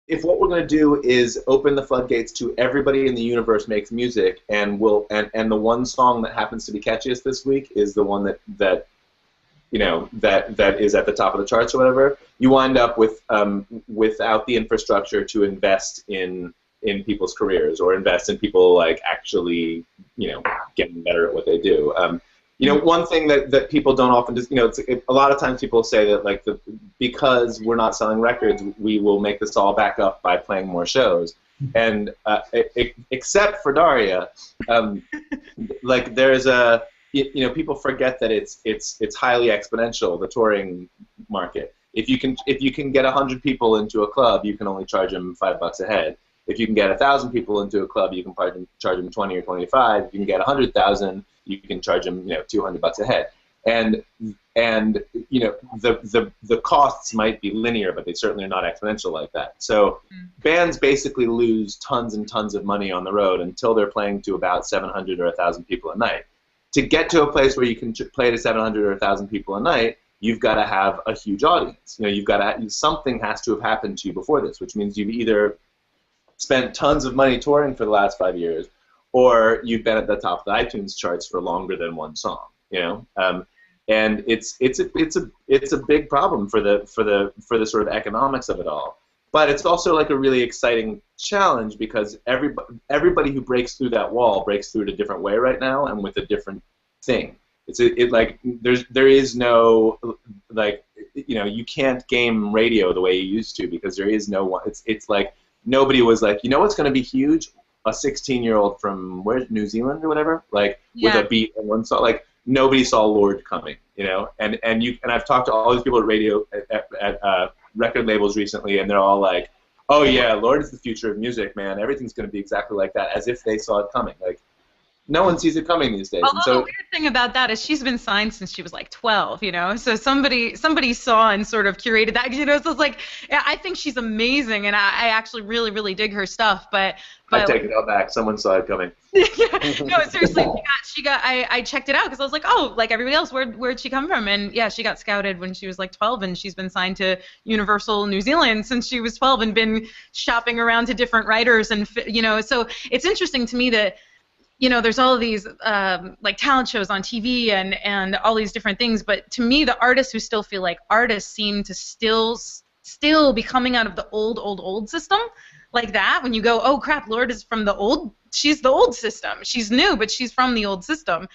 if what we're going to do is open the floodgates to everybody in the universe makes music, and and the one song that happens to be catchiest this week is the one that is at the top of the charts or whatever, you wind up with without the infrastructure to invest in people's careers or invest in people like actually getting better at what they do. One thing that people don't often just, a lot of times people say that like because we're not selling records, we will make this all back up by playing more shows. And except for Daria, like there's a people forget that it's highly exponential, the touring market. If you can get 100 people into a club, you can only charge them $5 a head. If you can get 1,000 people into a club, you can charge them 20 or 25. If you can get 100,000, you can charge them $200 a head. And the costs might be linear, but they certainly are not exponential like that. So bands basically lose tons and tons of money on the road until they're playing to about 700 or 1,000 people a night. To get to a place where you can play to 700 or 1,000 people a night, you've got to have a huge audience. You've got to something has to have happened to you before this, which means you've either spent tons of money touring for the last 5 years, or you've been at the top of the iTunes charts for longer than one song. And it's a big problem for the sort of economics of it all. But it's also like a really exciting challenge because everybody who breaks through that wall breaks through it a different way right now and with a different thing. There is no like you can't game radio the way you used to because there is no one. It's like nobody was like what's going to be huge, a 16-year-old from New Zealand or whatever, like with a beat and one song. Like nobody saw Lorde coming, and I've talked to all these people at radio at record labels recently, and they're all like, "Oh yeah, Lorde is the future of music, man. Everything's going to be exactly like that," as if they saw it coming. Like no one sees it coming these days. Although the weird thing about that is she's been signed since she was like 12, So somebody saw and sort of curated that, So it's like, I think she's amazing, and I actually really, really dig her stuff. But I take it all back. Someone saw it coming. No, seriously, I checked it out because I was like, oh, like everybody else, where'd she come from? And yeah, she got scouted when she was like 12, and she's been signed to Universal New Zealand since she was 12, and been shopping around to different writers, and so it's interesting to me that. There's all of these like talent shows on TV and all these different things, but to me, the artists who still feel like artists seem to still be coming out of the old system, like that. When you go, oh crap, Lorde is from she's the old system. She's new, but she's from the old system.